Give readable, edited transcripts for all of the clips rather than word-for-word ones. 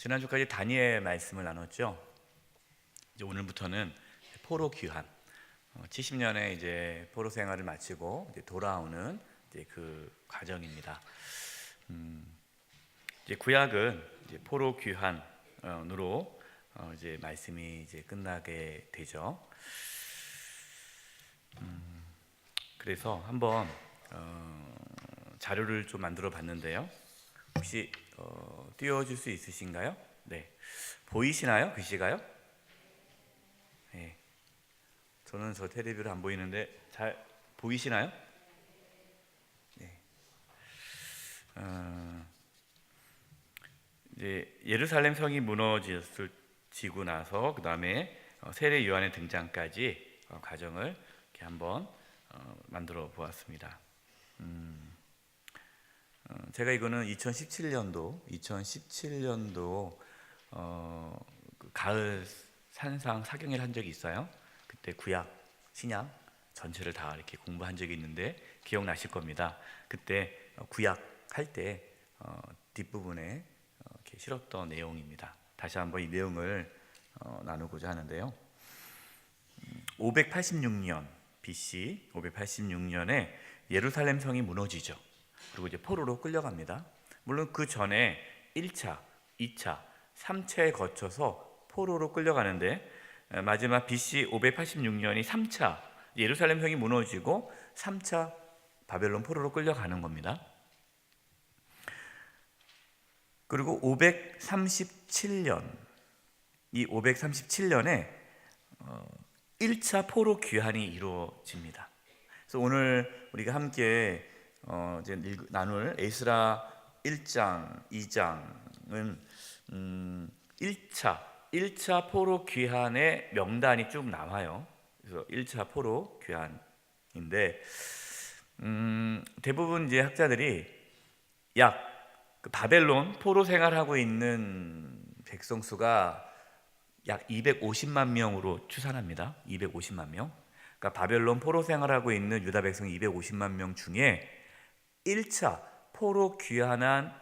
지난주까지 다니엘 말씀을 나눴죠. 이제 오늘부터는 포로 귀환, 70년의 이제 포로 생활을 마치고 이제 돌아오는 이제 그 과정입니다. 이제 구약은 이제 포로 귀환으로 이제 말씀이 이제 끝나게 되죠. 그래서 한번 자료를 좀 만들어 봤는데요. 혹시 띄워줄 수 있으신가요? 네, 보이시나요? 글씨가요? 네, 저는 저 테레비로 안 보이는데 잘 보이시나요? 네. 이제 예루살렘 성이 무너지고 나서 그 다음에 세례 요한의 등장까지 과정을 이렇게 한번 만들어 보았습니다. 제가 이거는 2017년도 그 가을 산상 사경회를 한 적이 있어요. 그때 구약, 신약 전체를 다 이렇게 공부한 적이 있는데 기억나실 겁니다. 그때 구약 할 때 뒷부분에 이렇게 실었던 내용입니다. 다시 한번 이 내용을 나누고자 하는데요. 586년 BC 586년에 예루살렘 성이 무너지죠. 그리고 이제 포로로 끌려갑니다. 물론 그 전에 1차, 2차, 3차에 거쳐서 포로로 끌려가는데 마지막 BC 586년이 3차 예루살렘 성이 무너지고 3차 바벨론 포로로 끌려가는 겁니다. 그리고 537년 이 537년에 1차 포로 귀환이 이루어집니다. 그래서 오늘 우리가 함께 이제 나눌 에스라 1장, 2장은 1차 포로 귀환의 명단이 쭉 나와요. 그래서 1차 포로 귀환인데 대부분 이제 학자들이 그 바벨론 포로 생활하고 있는 백성 수가 약 250만 명으로 추산합니다. 250만 명. 그러니까 바벨론 포로 생활하고 있는 유다 백성 250만 명 중에 1차 포로 귀환한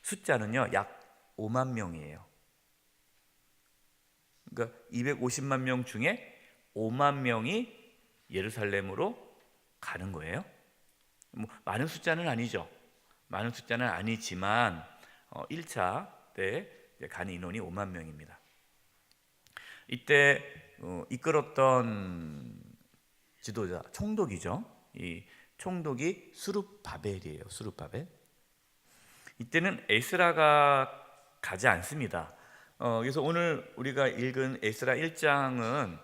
숫자는요, 약 5만 명이에요. 그러니까 250만 명 중에 5만 명이 예루살렘으로 가는 거예요. 뭐 많은 숫자는 아니죠. 많은 숫자는 아니지만 1차 때 가는 인원이 5만 명입니다. 이때 이끌었던 지도자 총독이죠. 이 총독이 수룹바벨이에요. 수룹바벨. 이때는 에스라가 가지 않습니다. 그래서 오늘 우리가 읽은 에스라 1장은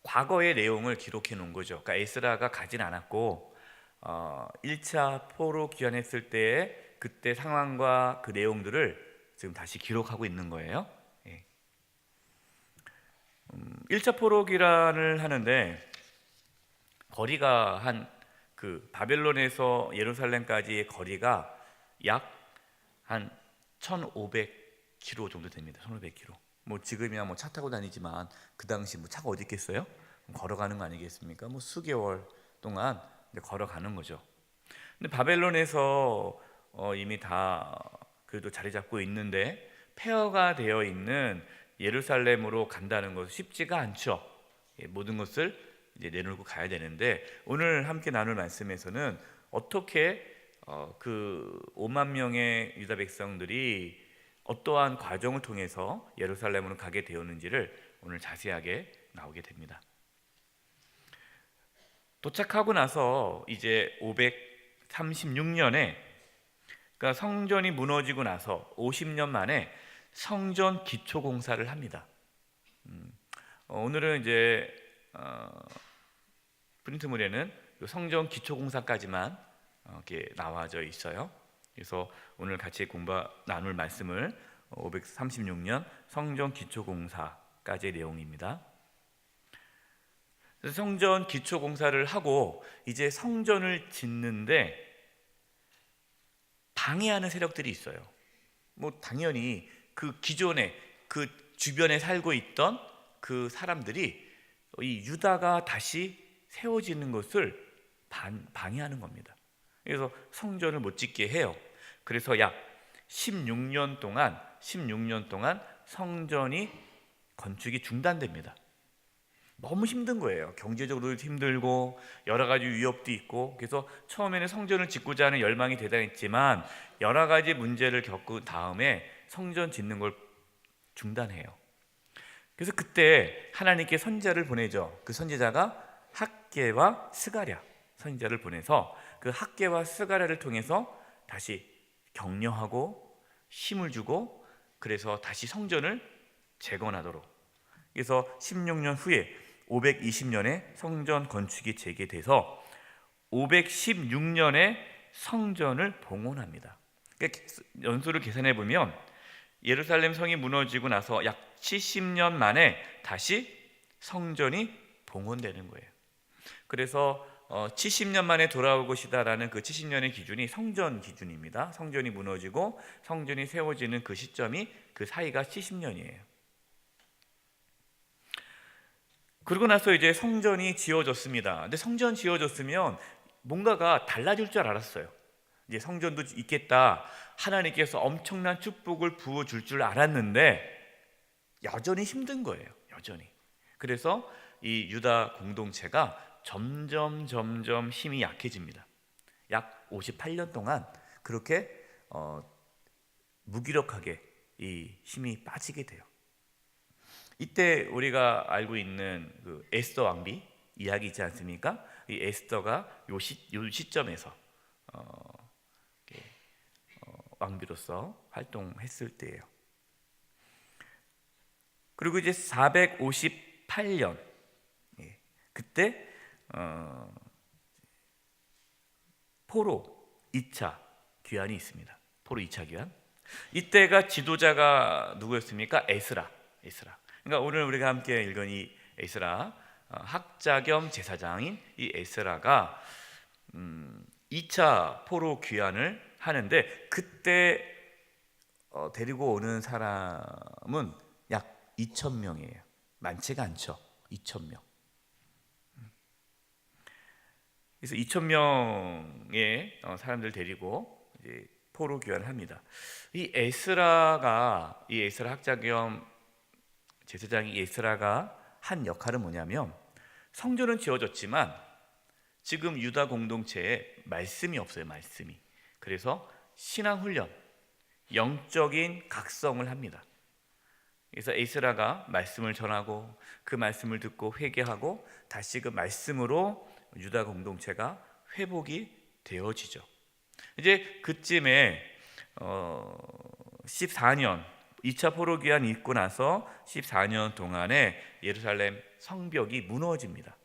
과거의 내용을 기록해 놓은 거죠. 그러니까 에스라가 가진 않았고 1차 포로 귀환했을 때의 그때 상황과 그 내용들을 지금 다시 기록하고 있는 거예요. 1차 포로 귀환을 하는데 거리가 그 바벨론에서 예루살렘까지의 거리가 약 한 1,500km 정도 됩니다. 1,500km. 뭐 지금이야 뭐 차 타고 다니지만 그 당시 뭐 차가 어디 있겠어요? 걸어가는 거 아니겠습니까? 뭐 수개월 동안 걸어가는 거죠. 근데 바벨론에서 이미 다 그래도 자리 잡고 있는데 폐허가 되어 있는 예루살렘으로 간다는 것은 쉽지가 않죠. 모든 것을 이제 내놓고 가야 되는데 오늘 함께 나눌 말씀에서는 어떻게 그 5만 명의 유다 백성들이 어떠한 과정을 통해서 예루살렘으로 가게 되었는지를 오늘 자세하게 나오게 됩니다. 도착하고 나서 이제 536년에 그러니까 성전이 무너지고 나서 50년 만에 성전 기초 공사를 합니다. 오늘은 이제 프린트물에는 성전 기초 공사까지만 이렇게 나와져 있어요. 그래서 오늘 같이 나눌 말씀을 536년 성전 기초 공사까지의 내용입니다. 성전 기초 공사를 하고 이제 성전을 짓는데 방해하는 세력들이 있어요. 뭐 당연히 그 기존에 그 주변에 살고 있던 그 사람들이 이 유다가 다시 세워지는 것을 방해하는 겁니다. 그래서 성전을 못 짓게 해요. 그래서 약 16년 동안 16년 동안 성전이 건축이 중단됩니다. 너무 힘든 거예요. 경제적으로도 힘들고 여러 가지 위협도 있고, 그래서 처음에는 성전을 짓고자 하는 열망이 대단했지만 여러 가지 문제를 겪은 다음에 성전 짓는 걸 중단해요. 그래서 그때 하나님께 선지자를 보내죠. 그 선지자가 학개와 스가랴 선지자를 보내서 그 학개와 스가랴를 통해서 다시 격려하고 힘을 주고, 그래서 다시 성전을 재건하도록. 그래서 16년 후에 520년에 성전 건축이 재개돼서 516년에 성전을 봉헌합니다. 그러니까 연수를 계산해 보면 예루살렘 성이 무너지고 나서 약 70년 만에 다시 성전이 봉헌되는 거예요. 그래서 70년 만에 돌아올 것이다라는 그 70년의 기준이 성전 기준입니다. 성전이 무너지고 성전이 세워지는 그 시점이, 그 사이가 70년이에요. 그러고 나서 이제 성전이 지어졌습니다. 근데 성전 지어졌으면 뭔가가 달라질 줄 알았어요. 이제 성전도 있겠다, 하나님께서 엄청난 축복을 부어줄 줄 알았는데 여전히 힘든 거예요. 여전히. 그래서 이 유다 공동체가 점점 힘이 약해집니다. 약 58년 동안 그렇게 무기력하게 이 힘이 빠지게 돼요. 이때 우리가 알고 있는 그 에스더 왕비 이야기 있지 않습니까? 이 에스더가 요 시점에서 왕비로서 활동했을 때예요. 그리고 이제 458년, 그때 포로 2차 귀환이 있습니다. 포로 2차 귀환. 이때가 지도자가 누구였습니까? 에스라. 그러니까 오늘 우리가 함께 읽은 이 에스라, 학자 겸 제사장인 이 에스라가 2차 포로 귀환을 하는데, 그때 데리고 오는 사람은 약 2,000명이에요. 많지가 않죠. 2,000명. 그래서 2,000명의 사람들 데리고 이제 포로 귀환을 합니다. 이 에스라 학자 겸 제사장이 에스라가 한 역할은 뭐냐면, 성전은 지어졌지만 지금 유다 공동체에 말씀이 없어요. 말씀이. 그래서 신앙훈련, 영적인 각성을 합니다. 그래서 에스라가 말씀을 전하고 그 말씀을 듣고 회개하고 다시 그 말씀으로 유다 공동체가 회복이 되어지죠. 이제 그쯤에 14년 2차 포로 귀환이 있고 나서 14년 동안에 예루살렘 성벽이 무너집니다.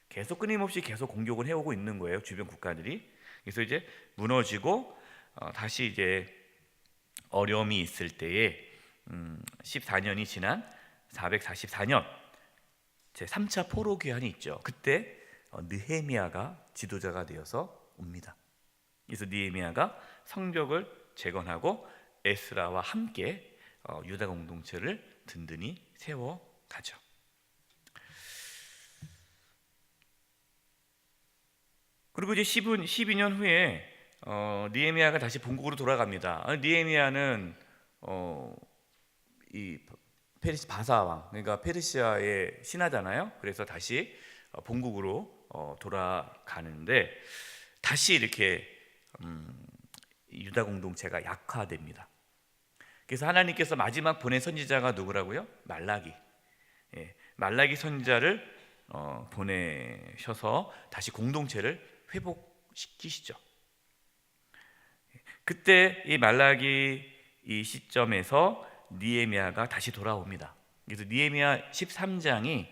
계속 끊임없이 계속 공격을 해오고 있는 거예요, 주변 국가들이. 그래서 이제 무너지고 다시 이제 어려움이 있을 때에 14년이 지난 444년 제 3차 포로 귀환이 있죠. 그때 느헤미야가 지도자가 되어서 옵니다. 그래서 느헤미야가 성벽을 재건하고 에스라와 함께 유다 공동체를 든든히 세워가죠. 그리고 이제 12년 후에 느헤미야가 다시 본국으로 돌아갑니다. 느헤미야는 이 페르시 바사왕, 그러니까 페르시아의 신하잖아요. 그래서 다시 본국으로 돌아가는데 다시 이렇게 유다 공동체가 약화됩니다. 그래서 하나님께서 마지막 보낸 선지자가 누구라고요? 말라기. 말라기 선지자를 보내셔서 다시 공동체를 회복시키시죠. 그때 이 말라기 이 시점에서 느헤미야가 다시 돌아옵니다. 그래서 느헤미야 13장이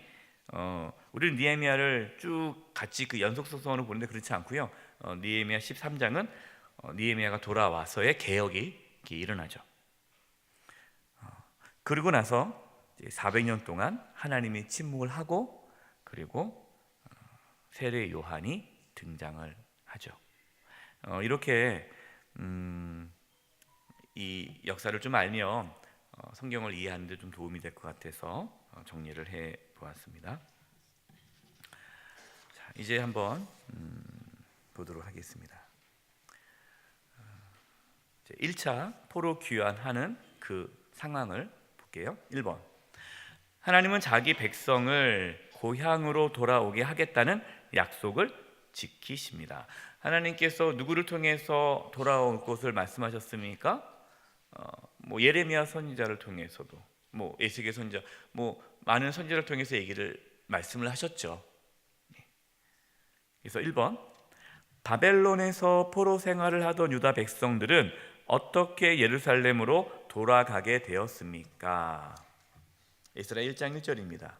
우리는 느헤미야를 쭉 같이 그 연속성으로 보는데 그렇지 않고요. 느헤미야 13장은 느헤미야가 돌아와서의 개혁이 이렇게 일어나죠. 그리고 나서 400년 동안 하나님이 침묵을 하고, 그리고 세례 요한이 등장을 하죠. 이렇게 이 역사를 좀 알면 성경을 이해하는 데 좀 도움이 될 것 같아서 정리를 해 보았습니다. 자, 이제 한번 보도록 하겠습니다. 1차 포로 귀환하는 그 상황을 볼게요. 1번. 하나님은 자기 백성을 고향으로 돌아오게 하겠다는 약속을 지키십니다. 하나님께서 누구를 통해서 돌아올 것을 말씀하셨습니까? 예레미야 선지자를 통해서도, 에스겔 선지자, 많은 선지자를 통해서 말씀을 하셨죠. 그래서 1번. 바벨론에서 포로 생활을 하던 유다 백성들은 어떻게 예루살렘으로 돌아가게 되었습니까? 에스라 1장 1절입니다.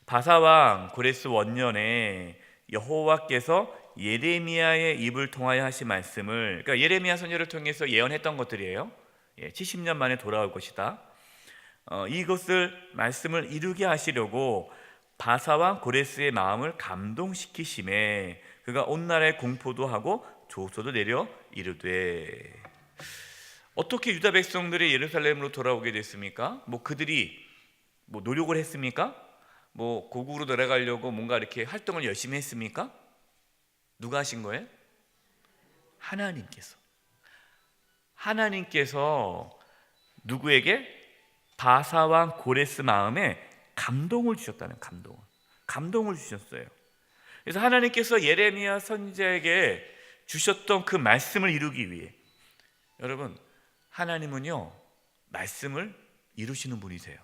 바사왕 고레스 원년에 여호와께서 예레미야의 입을 통하여 하신 말씀을, 그러니까 예레미야 선지자를 통해서 예언했던 것들이에요. 70년 만에 돌아올 것이다. 이것을 말씀을 이루게 하시려고 바사왕 고레스의 마음을 감동시키심에 그가 온 나라에 공포도 하고 조소도 내려 이르되. 어떻게 유다 백성들이 예루살렘으로 돌아오게 됐습니까? 그들이 노력을 했습니까? 고국으로 들어가려고 뭔가 이렇게 활동을 열심히 했습니까? 누가 하신 거예요? 하나님께서 누구에게? 바사왕 고레스 마음에 감동을 주셨다는, 감동을 주셨어요. 그래서 하나님께서 예레미야 선지자에게 주셨던 그 말씀을 이루기 위해, 여러분, 하나님은요 말씀을 이루시는 분이세요.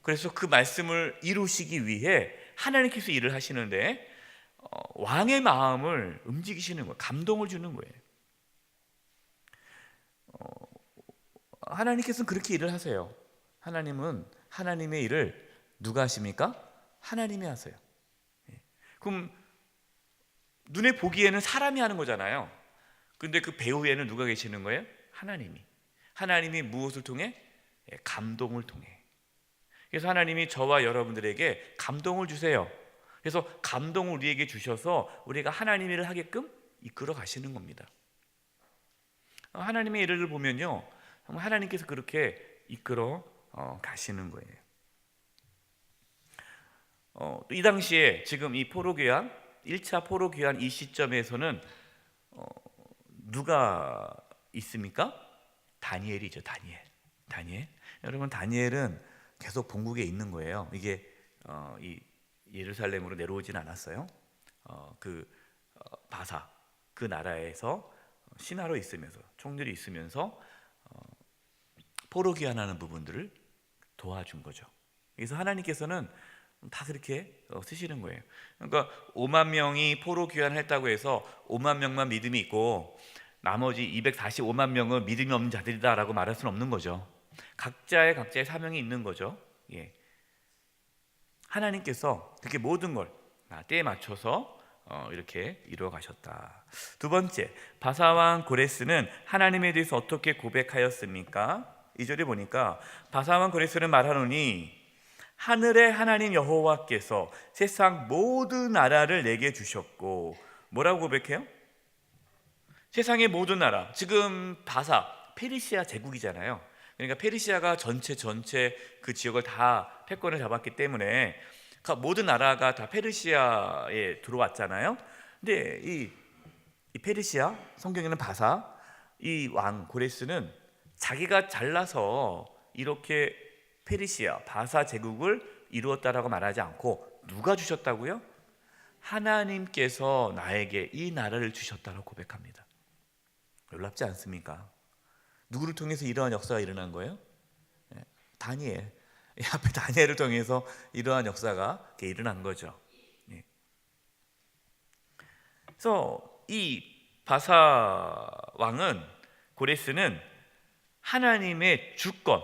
그래서 그 말씀을 이루시기 위해 하나님께서 일을 하시는데 왕의 마음을 움직이시는 거예요. 감동을 주는 거예요. 하나님께서는 그렇게 일을 하세요. 하나님은 하나님의 일을 누가 하십니까? 하나님이 하세요. 그럼 눈에 보기에는 사람이 하는 거잖아요. 근데 그 배후에는 누가 계시는 거예요? 하나님이 무엇을 통해? 감동을 통해. 그래서 하나님이 저와 여러분들에게 감동을 주세요. 그래서 감동을 우리에게 주셔서 우리가 하나님의 일을 하게끔 이끌어 가시는 겁니다. 하나님의 일을 보면요, 하나님께서 그렇게 이끌어 가시는 거예요. 이 당시에 지금 이 포로귀환, 1차 포로귀환 이 시점에서는 누가 있습니까? 다니엘이죠. 다니엘. 여러분, 다니엘은 계속 본국에 있는 거예요. 이게 이 예루살렘으로 내려오진 않았어요. 바사 그 나라에서 신하로 있으면서, 총들이 있으면서 포로귀환하는 부분들을 도와준 거죠. 그래서 하나님께서는 다 그렇게 쓰시는 거예요. 그러니까 5만 명이 포로귀환을 했다고 해서 5만 명만 믿음이 있고 나머지 245만 명은 믿음이 없는 자들이다라고 말할 수는 없는 거죠. 각자의 사명이 있는 거죠. 하나님께서 그렇게 모든 걸 때에 맞춰서 이렇게 이루어 가셨다. 두 번째, 바사왕 고레스는 하나님에 대해서 어떻게 고백하였습니까? 2절에 보니까 바사왕 고레스는 말하노니 하늘의 하나님 여호와께서 세상 모든 나라를 내게 주셨고. 뭐라고 고백해요? 세상의 모든 나라. 지금 페르시아 제국이잖아요. 그러니까 페르시아가 전체 그 지역을 다 패권을 잡았기 때문에 모든 나라가 다 페르시아에 들어왔잖아요. 근데 이 페르시아, 성경에는 바사, 이 왕 고레스는 자기가 잘나서 이렇게 페르시아, 바사 제국을 이루었다라고 말하지 않고 누가 주셨다고요? 하나님께서 나에게 이 나라를 주셨다고 고백합니다. 놀랍지 않습니까? 누구를 통해서 이러한 역사가 일어난 거예요? 다니엘. 앞에 다니엘을 통해서 이러한 역사가 일어난 거죠. 그래서 이 바사 왕은, 고레스는 하나님의 주권,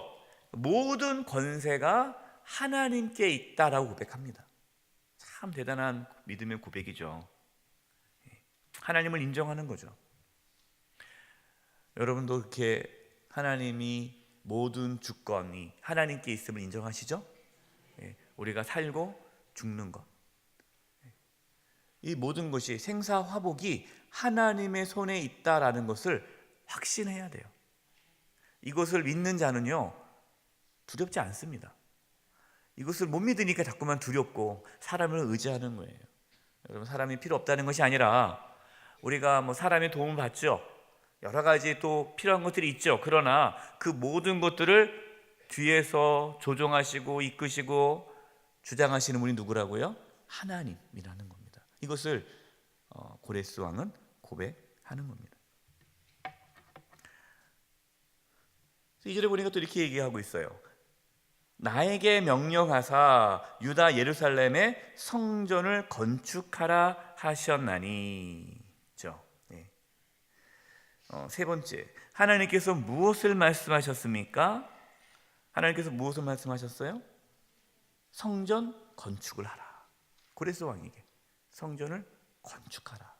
모든 권세가 하나님께 있다라고 고백합니다. 참 대단한 믿음의 고백이죠. 하나님을 인정하는 거죠. 여러분도 그렇게 하나님이 모든 주권이 하나님께 있음을 인정하시죠? 우리가 살고 죽는 것, 이 모든 것이 생사화복이 하나님의 손에 있다라는 것을 확신해야 돼요. 이것을 믿는 자는요 두렵지 않습니다. 이것을 못 믿으니까 자꾸만 두렵고 사람을 의지하는 거예요. 여러분, 사람이 필요 없다는 것이 아니라 우리가 사람의 도움을 받죠. 여러 가지 또 필요한 것들이 있죠. 그러나 그 모든 것들을 뒤에서 조종하시고 이끄시고 주장하시는 분이 누구라고요? 하나님이라는 겁니다. 이것을 고레스 왕은 고백하는 겁니다. 2절에 보니까 또 이렇게 얘기하고 있어요. 나에게 명령하사 유다 예루살렘에 성전을 건축하라 하셨나니. 네. 세 번째, 하나님께서 무엇을 말씀하셨습니까? 하나님께서 무엇을 말씀하셨어요? 성전 건축을 하라. 고레스 왕에게 성전을 건축하라.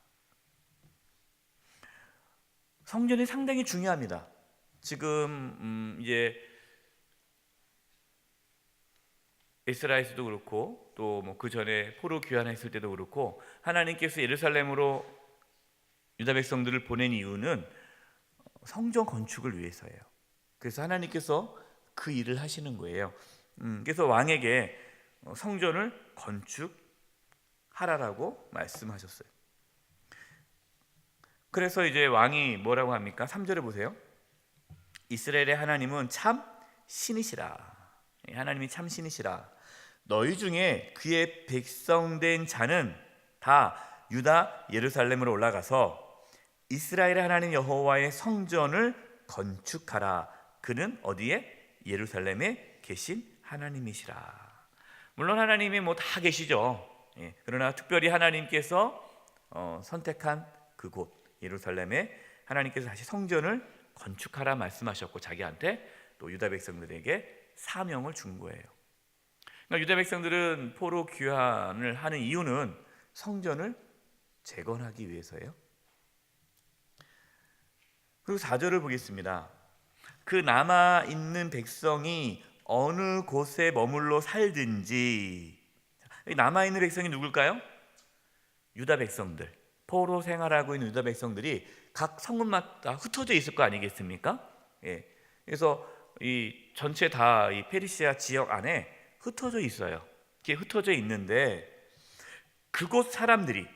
성전이 상당히 중요합니다. 지금 이제 에스라에서도 그렇고 또 뭐 그 전에 포로 귀환했을 때도 그렇고 하나님께서 예루살렘으로 유다 백성들을 보낸 이유는 성전 건축을 위해서예요. 그래서 하나님께서 그 일을 하시는 거예요. 그래서 왕에게 성전을 건축하라라고 말씀하셨어요. 그래서 이제 왕이 뭐라고 합니까? 3절에 보세요. 이스라엘의 하나님은 참 신이시라. 하나님이 참 신이시라. 너희 중에 그의 백성된 자는 다 유다 예루살렘으로 올라가서 이스라엘의 하나님 여호와의 성전을 건축하라. 그는 어디에? 예루살렘에 계신 하나님이시라. 물론 하나님이 뭐 다 계시죠. 그러나 특별히 하나님께서 선택한 그곳 예루살렘에 하나님께서 다시 성전을 건축하라 말씀하셨고 자기한테 또 유다 백성들에게 사명을 준 거예요. 그러니까 유다 백성들은 포로 귀환을 하는 이유는 성전을 재건하기 위해서예요. 그리고 4절을 보겠습니다. 그 남아있는 백성이 어느 곳에 머물러 살든지. 남아있는 백성이 누굴까요? 유다 백성들, 포로 생활하고 있는 유다 백성들이 각 성읍마다 흩어져 있을 거 아니겠습니까? 그래서 이 전체 다 이 페르시아 지역 안에 흩어져 있어요. 이렇게 흩어져 있는데 그곳 사람들이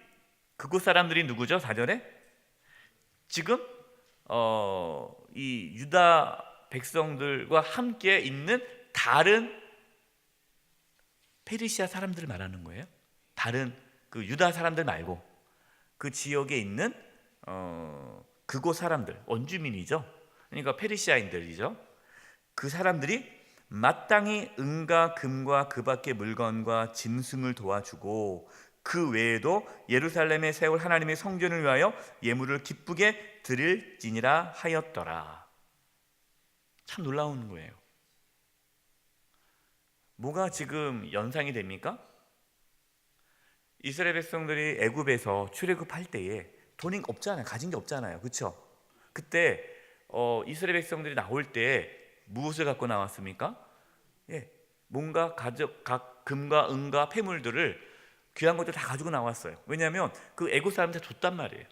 누구죠? 4절에 지금 이 유다 백성들과 함께 있는 다른 페르시아 사람들을 말하는 거예요. 다른 그 유다 사람들 말고 그 지역에 있는 그곳 사람들, 원주민이죠. 그러니까 페르시아인들이죠. 그 사람들이 마땅히 은과 금과 그 밖의 물건과 짐승을 도와주고 그 외에도 예루살렘에 세울 하나님의 성전을 위하여 예물을 기쁘게 드릴지니라 하였더라. 참 놀라운 거예요. 뭐가 지금 연상이 됩니까? 이스라엘 백성들이 애굽에서 출애굽할 때에 돈이 없잖아요. 가진 게 없잖아요. 그렇죠? 그때 이스라엘 백성들이 나올 때 무엇을 갖고 나왔습니까? 뭔가 각 금과 은과 폐물들을 귀한 것들 다 가지고 나왔어요. 왜냐하면 그 애굽 사람한테 줬단 말이에요.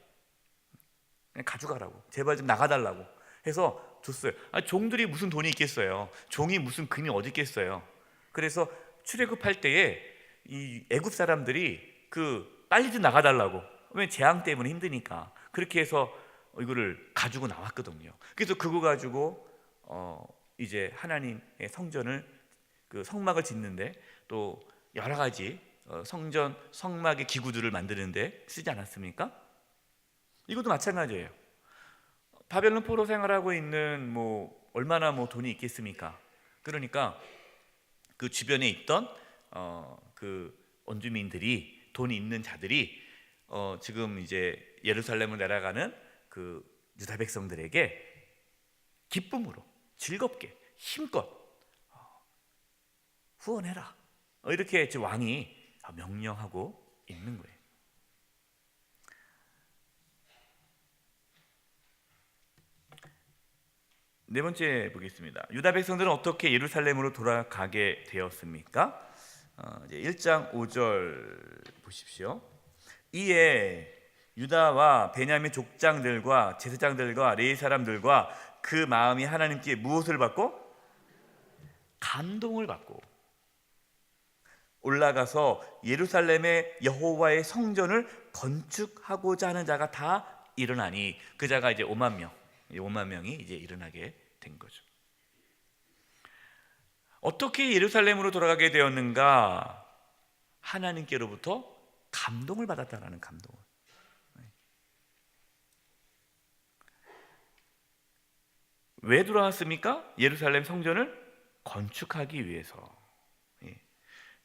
그냥 가져가라고, 제발 좀 나가달라고 해서 줬어요. 종들이 무슨 돈이 있겠어요. 종이 무슨 금이 어디 있겠어요. 그래서 출애굽할 때에 이 애굽 사람들이 빨리 좀 나가달라고, 왜냐면 재앙 때문에 힘드니까 그렇게 해서 이거를 가지고 나왔거든요. 그래서 그거 가지고 이제 하나님의 성전을 그 성막을 짓는데 또 여러 가지 성전 성막의 기구들을 만드는데 쓰지 않았습니까? 이것도 마찬가지예요. 바벨론 포로 생활하고 있는 얼마나 돈이 있겠습니까? 그러니까 그 주변에 있던 그 원주민들이, 돈이 있는 자들이 지금 이제 예루살렘을 내려가는 그 유다 백성들에게 기쁨으로 즐겁게 힘껏 후원해라, 이렇게 왕이 명령하고 있는 거예요. 네 번째 보겠습니다. 유다 백성들은 어떻게 예루살렘으로 돌아가게 되었습니까? 이제 1장 5절 보십시오. 이에 유다와 베냐민 족장들과 제사장들과 레위 사람들과 그 마음이 하나님께 무엇을 받고? 감동을 받고 올라가서 예루살렘의 여호와의 성전을 건축하고자 하는 자가 다 일어나니, 그 자가 이제 5만 명, 5만 명이 이제 일어나게 된 거죠. 어떻게 예루살렘으로 돌아가게 되었는가? 하나님께로부터 감동을 받았다라는 감동을. 왜 돌아왔습니까? 예루살렘 성전을 건축하기 위해서.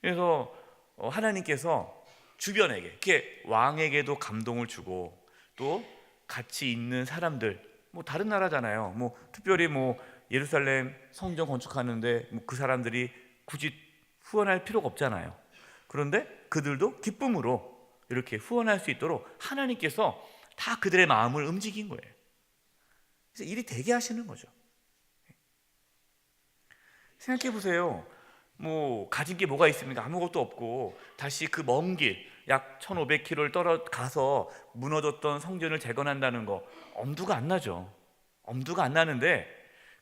그래서 하나님께서 주변에게, 이렇게 왕에게도 감동을 주고, 또 같이 있는 사람들, 뭐 다른 나라잖아요. 뭐 특별히 뭐 예루살렘 성전 건축하는데 뭐 그 사람들이 굳이 후원할 필요가 없잖아요. 그런데 그들도 기쁨으로 이렇게 후원할 수 있도록 하나님께서 다 그들의 마음을 움직인 거예요. 그래서 일이 되게 하시는 거죠. 생각해 보세요. 뭐 가진 게 뭐가 있습니까? 아무것도 없고 다시 그 먼 길, 약 1500km를 떨어가서 무너졌던 성전을 재건한다는 거 엄두가 안 나죠. 엄두가 안 나는데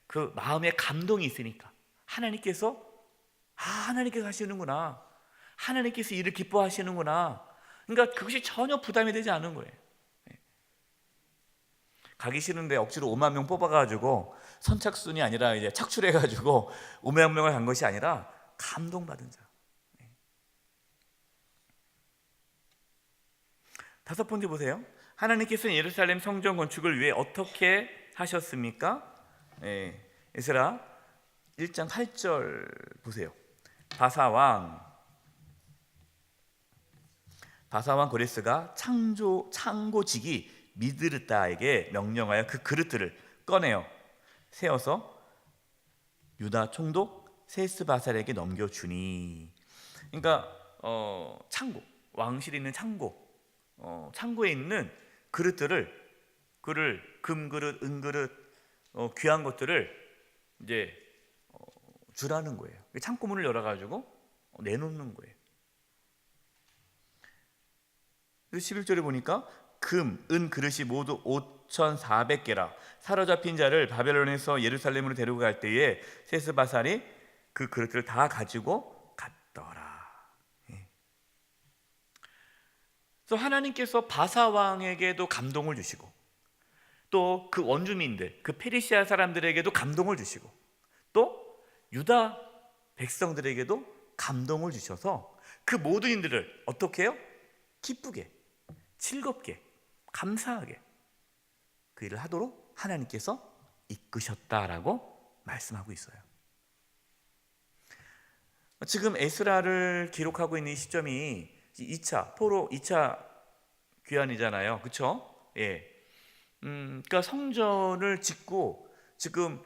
그 마음에 감동이 있으니까 하나님께서 하나님께서 하시는구나, 하나님께서 이를 기뻐하시는구나. 그러니까 그것이 전혀 부담이 되지 않은 거예요. 가기 싫은데 억지로 5만 명 뽑아가지고 선착순이 아니라 이제 착출해가지고 5만 명을 간 것이 아니라 감동받은 자. 다섯 번째 보세요. 하나님께서는 예루살렘 성전 건축을 위해 어떻게 하셨습니까? 에스라 1장 8절 보세요. 바사왕 고레스가 창고지기 미드르다에게 명령하여 그 그릇들을 꺼내어 세워서 유다 총독 세스바살에게 넘겨주니. 그러니까 창고, 왕실에 있는 창고에 있는 그릇들을, 금그릇, 은그릇, 귀한 것들을 이제 주라는 거예요. 창고문을 열어가지고 내놓는 거예요. 11절에 보니까 금, 은 그릇이 모두 5,400개라. 사로잡힌 자를 바벨론에서 예루살렘으로 데리고 갈 때에 세스바살이 그 그릇들을 다 가지고 갔더라. 그래서 하나님께서 바사 왕에게도 감동을 주시고, 또 그 원주민들, 그 페르시아 사람들에게도 감동을 주시고, 또 유다 백성들에게도 감동을 주셔서 그 모든 인들을 어떻게 해요? 기쁘게, 즐겁게, 감사하게 그 일을 하도록 하나님께서 이끄셨다라고 말씀하고 있어요. 지금 에스라를 기록하고 있는 이 시점이 2차 포로 2차 귀환이잖아요. 그렇죠? 예. 그러니까 성전을 짓고 지금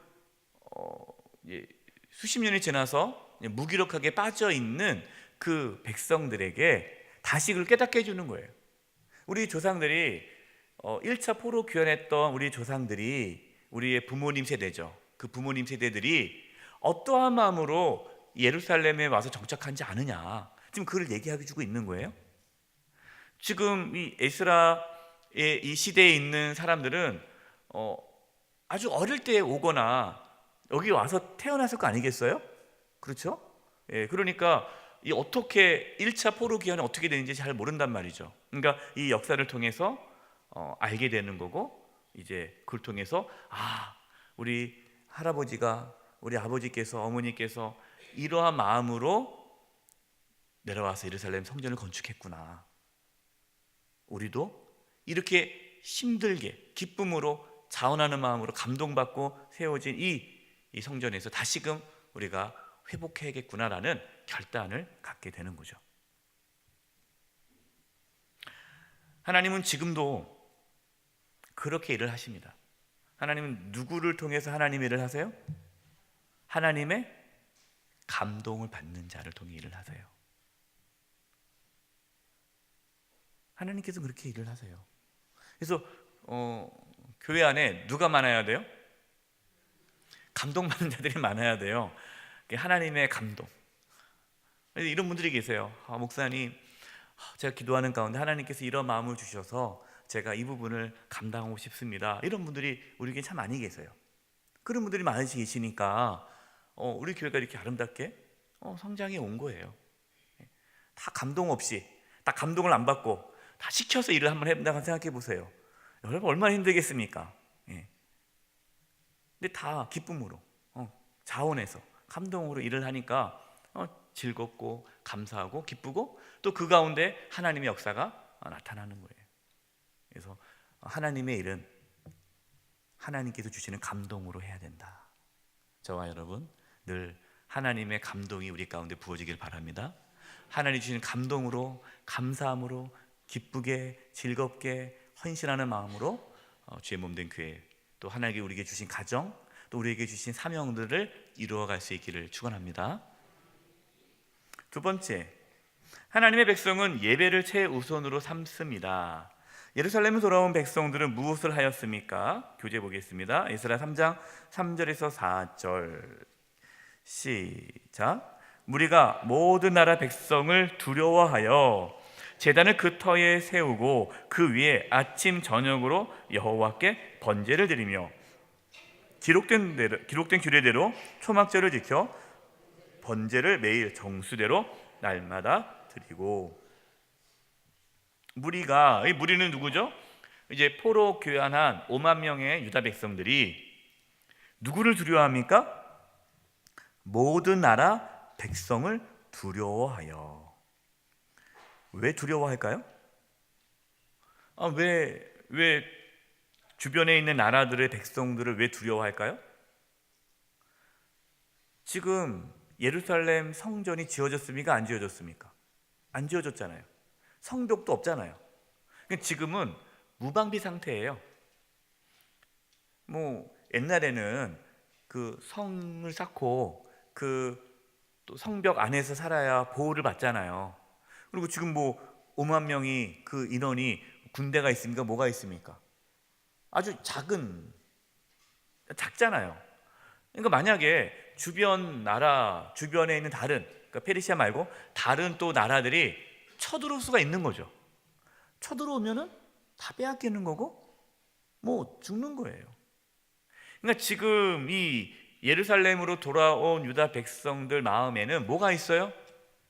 수십 년이 지나서 무기력하게 빠져 있는 그 백성들에게 다시 그걸 깨닫게 해주는 거예요. 우리 조상들이 1차 포로 귀환했던 우리 조상들이 우리의 부모님 세대죠. 그 부모님 세대들이 어떠한 마음으로 예루살렘에 와서 정착한지 아느냐, 지금 그걸 얘기해 주고 있는 거예요. 지금 이 에스라의 이 시대에 있는 사람들은 아주 어릴 때 오거나 여기 와서 태어났을 거 아니겠어요? 그렇죠? 예, 그러니까 이 어떻게 1차 포로 귀환이 어떻게 되는지 잘 모른단 말이죠. 그러니까 이 역사를 통해서 알게 되는 거고, 이제 그걸 통해서 우리 할아버지가, 우리 아버지께서, 어머니께서 이러한 마음으로 내려와서 예루살렘 성전을 건축했구나. 우리도 이렇게 힘들게 기쁨으로 자원하는 마음으로 감동받고 세워진 이 성전에서 다시금 우리가 회복해야겠구나라는 결단을 갖게 되는 거죠. 하나님은 지금도 그렇게 일을 하십니다. 하나님은 누구를 통해서 하나님의 일을 하세요? 하나님의 감동을 받는 자를 통해 일을 하세요. 하나님께서 그렇게 일을 하세요. 그래서 교회 안에 누가 많아야 돼요? 감동받는 자들이 많아야 돼요. 하나님의 감동. 이런 분들이 계세요. 목사님, 제가 기도하는 가운데 하나님께서 이런 마음을 주셔서 제가 이 부분을 감당하고 싶습니다. 이런 분들이 우리에게 참 많이 계세요. 그런 분들이 많이 계시니까 우리 교회가 이렇게 아름답게 성장해 온 거예요. 다 감동 없이, 다 감동을 안 받고 다 시켜서 일을 한번 해본다고 생각해 보세요. 여러분 얼마나 힘들겠습니까? 근데 다 기쁨으로, 자원해서 감동으로 일을 하니까 즐겁고 감사하고 기쁘고, 또 그 가운데 하나님의 역사가 나타나는 거예요. 그래서 하나님의 일은 하나님께서 주시는 감동으로 해야 된다. 저와 여러분 늘 하나님의 감동이 우리 가운데 부어지길 바랍니다. 하나님 주시는 감동으로, 감사함으로, 기쁘게 즐겁게 헌신하는 마음으로 주의 몸된 교회, 또 하나님께 우리에게 주신 가정, 또 우리에게 주신 사명들을 이루어갈 수 있기를 축원합니다. 두 번째, 하나님의 백성은 예배를 최우선으로 삼습니다. 예루살렘에 돌아온 백성들은 무엇을 하였습니까? 교재 보겠습니다. 에스라 3장 3절에서 4절 시작. 무리가 모든 나라 백성을 두려워하여 제단을 그 터에 세우고 그 위에 아침 저녁으로 여호와께 번제를 드리며 기록된 규례대로 초막절을 지켜 번제를 매일 정수대로 날마다 드리고. 무리가, 이 무리는 누구죠? 이제 포로 교환한 5만 명의 유다 백성들이 누구를 두려워합니까? 모든 나라 백성을 두려워하여. 왜 두려워할까요? 왜 주변에 있는 나라들의 백성들을 왜 두려워할까요? 지금 예루살렘 성전이 지어졌습니까? 안 지어졌습니까? 안 지어졌잖아요. 성벽도 없잖아요. 지금은 무방비 상태예요. 옛날에는 그 성을 쌓고 또 성벽 안에서 살아야 보호를 받잖아요. 그리고 지금 5만 명이 그 인원이 군대가 있습니까? 뭐가 있습니까? 아주 작잖아요. 그러니까 만약에 주변 나라, 주변에 있는 다른, 그러니까 페르시아 말고 다른 또 나라들이 쳐들어올 수가 있는 거죠. 쳐들어오면은 다 빼앗기는 거고 죽는 거예요. 그러니까 지금 이 예루살렘으로 돌아온 유다 백성들 마음에는 뭐가 있어요?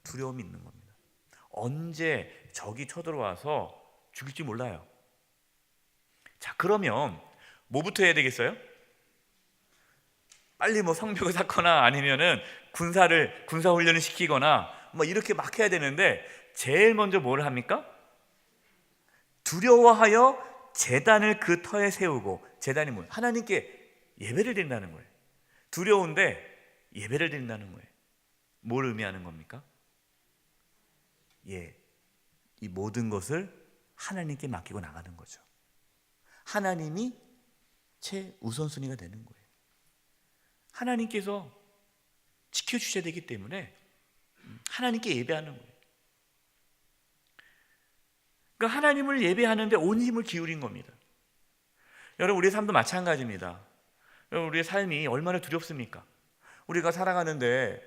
두려움이 있는 겁니다. 언제 적이 쳐들어와서 죽일지 몰라요. 자, 그러면 뭐부터 해야 되겠어요? 빨리 성벽을 쌓거나 아니면은 군사 훈련을 시키거나 이렇게 막 해야 되는데, 제일 먼저 뭘 합니까? 두려워하여 제단을 그 터에 세우고. 제단이 뭐예요? 하나님께 예배를 드린다는 거예요. 두려운데 예배를 드린다는 거예요. 뭘 의미하는 겁니까? 이 모든 것을 하나님께 맡기고 나가는 거죠. 하나님이 최우선순위가 되는 거예요. 하나님께서 지켜주셔야 되기 때문에 하나님께 예배하는 거예요. 그러니까 하나님을 예배하는데 온 힘을 기울인 겁니다. 여러분, 우리의 삶도 마찬가지입니다. 여러분, 우리의 삶이 얼마나 두렵습니까? 우리가 살아가는데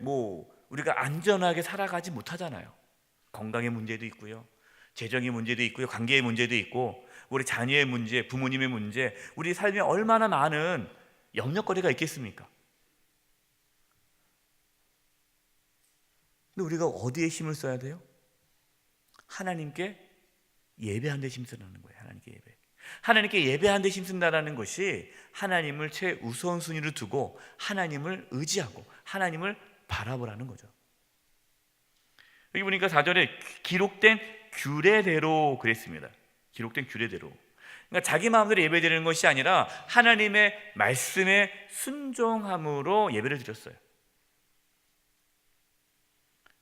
우리가 안전하게 살아가지 못하잖아요. 건강의 문제도 있고요, 재정의 문제도 있고요, 관계의 문제도 있고, 우리 자녀의 문제, 부모님의 문제, 우리 삶에 얼마나 많은 염려거리가 있겠습니까? 근데 우리가 어디에 힘을 써야 돼요? 하나님께 예배하는 데 힘쓰라는 거예요. 하나님께 예배하는 데 힘쓴다는 것이 하나님을 최우선순위로 두고 하나님을 의지하고 하나님을 바라보라는 거죠. 여기 보니까 4절에 기록된 규례대로 그랬습니다. 기록된 규례대로. 그러니까 자기 마음대로 예배드리는 것이 아니라 하나님의 말씀에 순종함으로 예배를 드렸어요.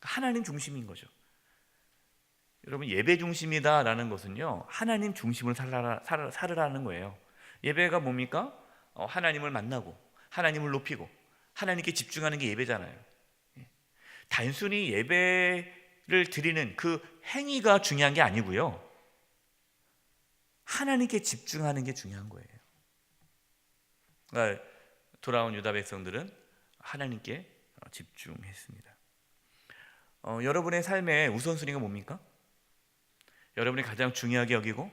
하나님 중심인 거죠. 여러분, 예배 중심이다라는 것은요, 하나님 중심을 살으라는 거예요. 예배가 뭡니까? 하나님을 만나고 하나님을 높이고 하나님께 집중하는 게 예배잖아요. 단순히 예배를 드리는 그 행위가 중요한 게 아니고요, 하나님께 집중하는 게 중요한 거예요. 그러니까 돌아온 유다 백성들은 하나님께 집중했습니다. 여러분의 삶의 우선순위가 뭡니까? 여러분이 가장 중요하게 여기고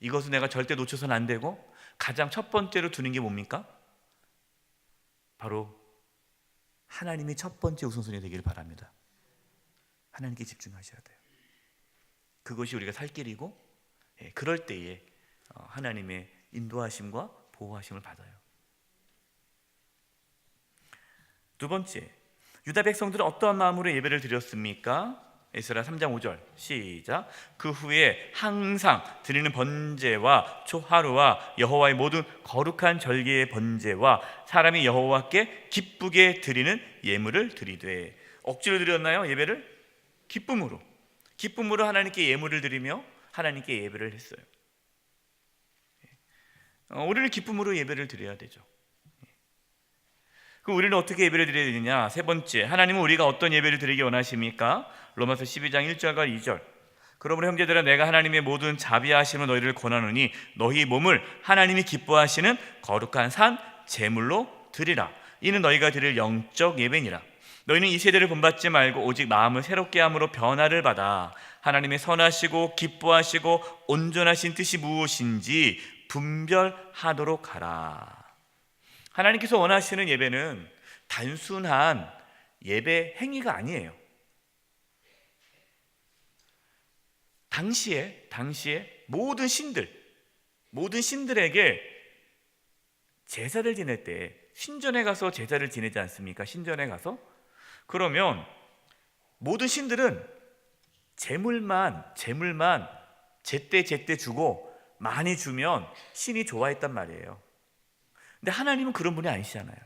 이것은 내가 절대 놓쳐서는 안 되고 가장 첫 번째로 두는 게 뭡니까? 바로 하나님이 첫 번째 우선순위 되기를 바랍니다. 하나님께 집중하셔야 돼요. 그것이 우리가 살 길이고, 그럴 때에 하나님의 인도하심과 보호하심을 받아요. 두 번째, 유다 백성들은 어떠한 마음으로 예배를 드렸습니까? 에스라 3장 5절 시작. 그 후에 항상 드리는 번제와 초하루와 여호와의 모든 거룩한 절기의 번제와 사람이 여호와께 기쁘게 드리는 예물을 드리되. 억지로 드렸나요? 예배를? 기쁨으로 하나님께 예물을 드리며 하나님께 예배를 했어요. 우리는 기쁨으로 예배를 드려야 되죠. 그럼 우리는 어떻게 예배를 드려야 되느냐? 세 번째, 하나님은 우리가 어떤 예배를 드리기 원하십니까? 로마서 12장 1절과 2절. 그러므로 형제들아, 내가 하나님의 모든 자비하심을 너희를 권하노니 너희 몸을 하나님이 기뻐하시는 거룩한 산 제물로 드리라. 이는 너희가 드릴 영적 예배니라. 너희는 이 세대를 본받지 말고 오직 마음을 새롭게 함으로 변화를 받아 하나님의 선하시고 기뻐하시고 온전하신 뜻이 무엇인지 분별하도록 하라. 하나님께서 원하시는 예배는 단순한 예배 행위가 아니에요. 당시에 모든 신들에게 제사를 지낼 때 신전에 가서 제사를 지내지 않습니까? 신전에 가서. 그러면 모든 신들은 제물만 제때 주고 많이 주면 신이 좋아했단 말이에요. 근데 하나님은 그런 분이 아니시잖아요.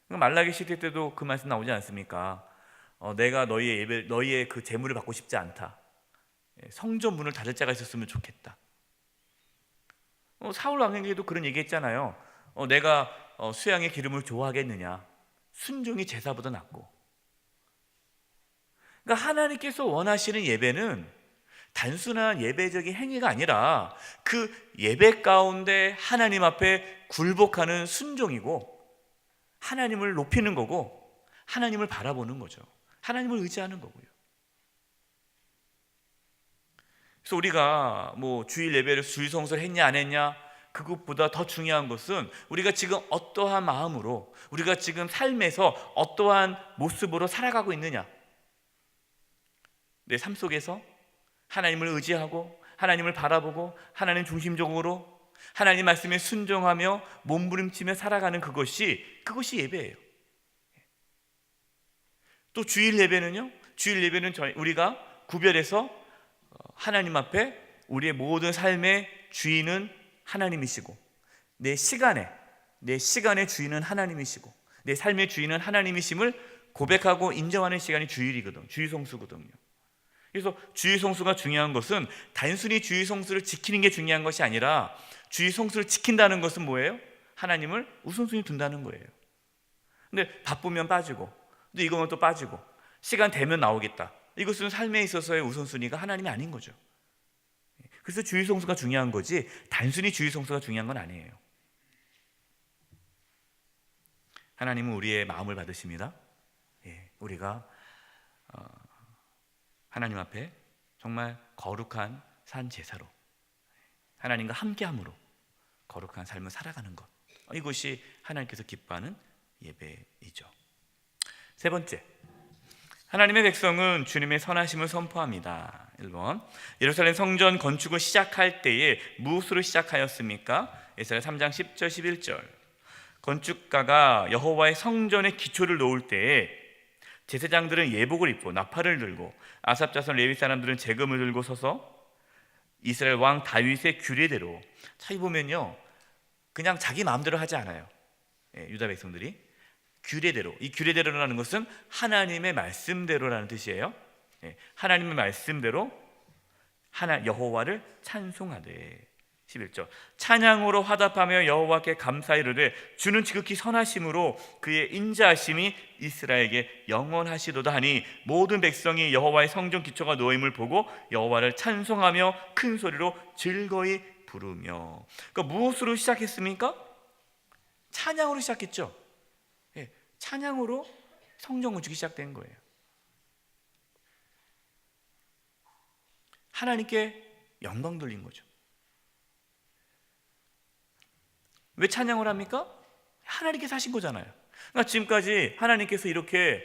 말라기 시대 때도 그 말씀 나오지 않습니까? 내가 너희의 그 제물을 받고 싶지 않다. 성전 문을 닫을 자가 있었으면 좋겠다. 사울 왕에게도 그런 얘기했잖아요. 내가 수양의 기름을 좋아하겠느냐? 순종이 제사보다 낫고. 그러니까 하나님께서 원하시는 예배는 단순한 예배적인 행위가 아니라 그 예배 가운데 하나님 앞에 굴복하는 순종이고, 하나님을 높이는 거고, 하나님을 바라보는 거죠. 하나님을 의지하는 거고요. 그래서 우리가 주일 예배를 주일 성수를 했냐 안 했냐, 그것보다 더 중요한 것은 우리가 지금 어떠한 마음으로, 우리가 지금 삶에서 어떠한 모습으로 살아가고 있느냐. 내 삶 속에서 하나님을 의지하고 하나님을 바라보고 하나님 중심적으로 하나님 말씀에 순종하며 몸부림치며 살아가는 그것이 예배예요. 또 주일 예배는요, 우리가 구별해서 하나님 앞에 우리의 모든 삶의 주인은 하나님이시고, 내 시간의 주인은 하나님이시고, 내 삶의 주인은 하나님이심을 고백하고 인정하는 시간이 주일이거든, 주일성수거든요. 그래서 주일성수가 중요한 것은 단순히 주일성수를 지키는 게 중요한 것이 아니라, 주일성수를 지킨다는 것은 뭐예요? 하나님을 우선순위 둔다는 거예요. 근데 바쁘면 빠지고, 또 이거면 또 빠지고, 시간 되면 나오겠다. 이것은 삶에 있어서의 우선순위가 하나님이 아닌 거죠. 그래서 주일성수가 중요한 거지 단순히 주일성수가 중요한 건 아니에요. 하나님은 우리의 마음을 받으십니다. 우리가 하나님 앞에 정말 거룩한 산 제사로 하나님과 함께함으로 거룩한 삶을 살아가는 것, 이것이 하나님께서 기뻐하는 예배이죠. 세 번째, 하나님의 백성은 주님의 선하심을 선포합니다. 1번, 예루살렘 성전 건축을 시작할 때에 무엇으로 시작하였습니까? 에스라 3장 10절 11절. 건축가가 여호와의 성전의 기초를 놓을 때에 제사장들은 예복을 입고 나팔을 들고, 아삽 자손 레위 사람들은 재금을 들고 서서 이스라엘 왕 다윗의 규례대로, 차이 보면요, 그냥 자기 마음대로 하지 않아요. 유다 백성들이 규례대로, 이 규례대로라는 것은 하나님의 말씀대로라는 뜻이에요. 하나님의 말씀대로 여호와를 찬송하되. 11절, 찬양으로 화답하며 여호와께 감사히 이르되 주는 지극히 선하심으로 그의 인자하심이 이스라엘에게 영원하시도다 하니, 모든 백성이 여호와의 성전 기초가 놓임을 보고 여호와를 찬송하며 큰 소리로 즐거이 부르며. 그러니까 무엇으로 시작했습니까? 찬양으로 시작했죠. 찬양으로 성전 건축이 시작된 거예요. 하나님께 영광 돌린 거죠. 왜 찬양을 합니까? 하나님께서 하신 거잖아요. 그러니까 지금까지 하나님께서 이렇게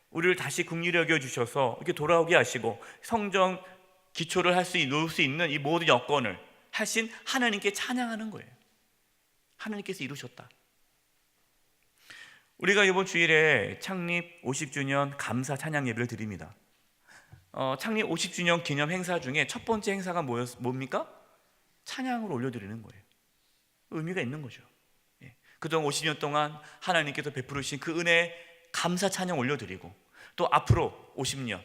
우리를 다시 긍휼히 여겨 주셔서 이렇게 돌아오게 하시고 성전 기초를 놓을 수 있는 이 모든 여건을 하신 하나님께 찬양하는 거예요. 하나님께서 이루셨다. 우리가 이번 주일에 창립 50주년 감사 찬양 예배를 드립니다. 창립 50주년 기념 행사 중에 첫 번째 행사가 뭡니까? 찬양을 올려드리는 거예요. 의미가 있는 거죠. 그동안 50년 동안 하나님께서 베풀으신 그 은혜 감사 찬양 올려드리고, 또 앞으로 50년,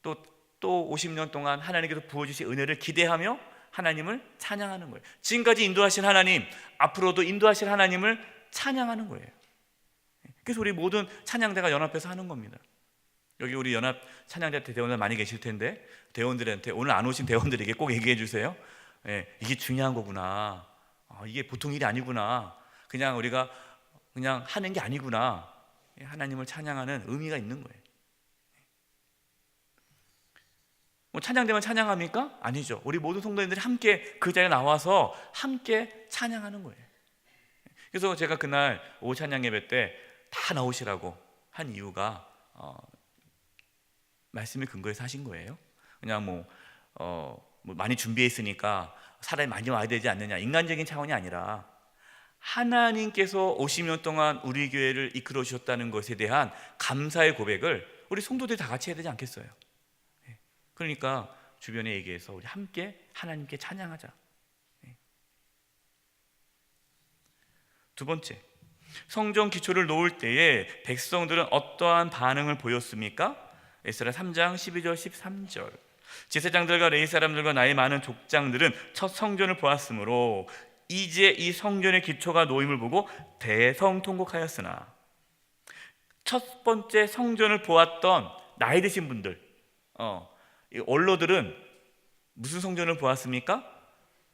또 50년 동안 하나님께서 부어주신 은혜를 기대하며 하나님을 찬양하는 거예요. 지금까지 인도하신 하나님, 앞으로도 인도하실 하나님을 찬양하는 거예요. 그래서 우리 모든 찬양대가 연합해서 하는 겁니다. 여기 우리 연합 찬양대 대원들 많이 계실 텐데, 대원들한테, 오늘 안 오신 대원들에게 꼭 얘기해 주세요. 이게 중요한 거구나. 이게 보통 일이 아니구나. 그냥 우리가 그냥 하는 게 아니구나. 하나님을 찬양하는 의미가 있는 거예요. 뭐 찬양대만 찬양합니까? 아니죠. 우리 모든 성도님들이 함께 그 자리에 나와서 함께 찬양하는 거예요. 그래서 제가 그날 오후 찬양 예배 때 다 나오시라고 한 이유가 말씀의 근거에서 하신 거예요. 그냥 뭐 많이 준비했으니까 사람이 많이 와야 되지 않느냐, 인간적인 차원이 아니라 하나님께서 50년 동안 우리 교회를 이끌어 주셨다는 것에 대한 감사의 고백을 우리 성도들이 다 같이 해야 되지 않겠어요? 그러니까 주변에 얘기해서 우리 함께 하나님께 찬양하자. 두 번째, 성전 기초를 놓을 때에 백성들은 어떠한 반응을 보였습니까? 에스라 3장 12절 13절. 제사장들과 레위 사람들과 나이 많은 족장들은 첫 성전을 보았으므로 이제 이 성전의 기초가 놓임을 보고 대성통곡하였으나, 첫 번째 성전을 보았던 나이 드신 분들, 원로들은 무슨 성전을 보았습니까?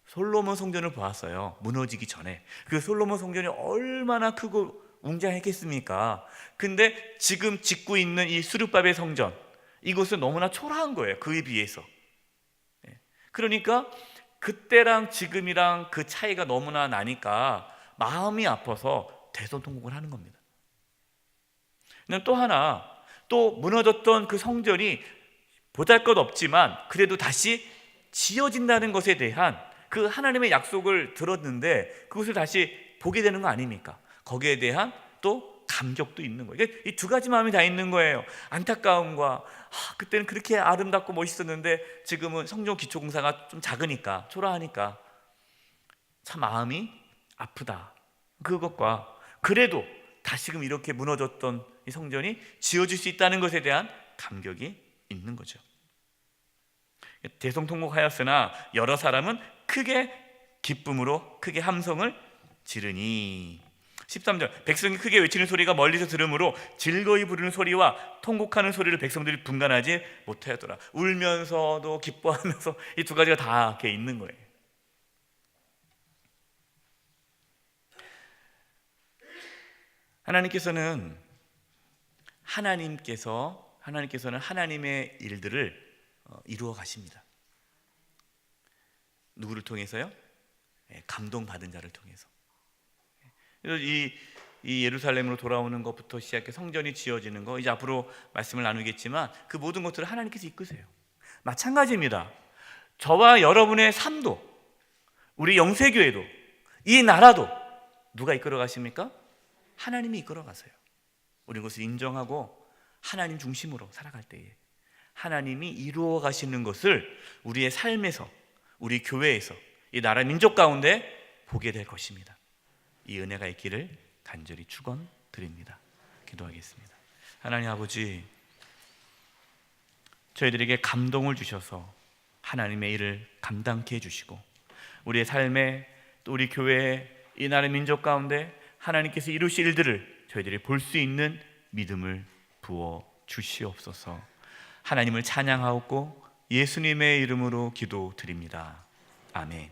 솔로몬 성전을 보았어요. 무너지기 전에. 그 솔로몬 성전이 얼마나 크고 웅장했겠습니까? 근데 지금 짓고 있는 이 수르바벨 성전, 이것은 너무나 초라한 거예요. 그에 비해서. 그러니까 그때랑 지금이랑 그 차이가 너무나 나니까 마음이 아파서 대성통곡을 하는 겁니다. 또 하나, 또 무너졌던 그 성전이 보잘것없지만 그래도 다시 지어진다는 것에 대한 그 하나님의 약속을 들었는데 그것을 다시 보게 되는 거 아닙니까? 거기에 대한 또 감격도 있는 거예요. 이 두 가지 마음이 다 있는 거예요. 안타까움과 그때는 그렇게 아름답고 멋있었는데 지금은 성전 기초 공사가 좀 작으니까, 초라하니까 참 마음이 아프다. 그것과 그래도 다시금 이렇게 무너졌던 이 성전이 지어질 수 있다는 것에 대한 감격이 있는 거죠. 대성통곡하였으나 여러 사람은 크게 기쁨으로 크게 함성을 지르니. 13절, 백성이 크게 외치는 소리가 멀리서 들으므로 즐거이 부르는 소리와 통곡하는 소리를 백성들이 분간하지 못하였더라. 울면서도 기뻐하면서 이 두 가지가 다 이렇게 있는 거예요. 하나님께서는 하나님의 일들을 이루어 가십니다. 누구를 통해서요? 감동받은 자를 통해서. 그래서 이 예루살렘으로 돌아오는 것부터 시작해 성전이 지어지는 거, 이제 앞으로 말씀을 나누겠지만 그 모든 것들을 하나님께서 이끄세요. 마찬가지입니다. 저와 여러분의 삶도, 우리 영세교회도, 이 나라도 누가 이끌어 가십니까? 하나님이 이끌어 가세요. 우리 그것을 인정하고 하나님 중심으로 살아갈 때에 하나님이 이루어 가시는 것을 우리의 삶에서, 우리 교회에서, 이 나라 민족 가운데 보게 될 것입니다. 이 은혜가 있기를 간절히 축원드립니다. 기도하겠습니다. 하나님 아버지, 저희들에게 감동을 주셔서 하나님의 일을 감당케 해주시고 우리의 삶에, 또 우리 교회에, 이 나라 민족 가운데 하나님께서 이루실 일들을 저희들이 볼 수 있는 믿음을 부어 주시옵소서. 하나님을 찬양하옵고 예수님의 이름으로 기도드립니다. 아멘.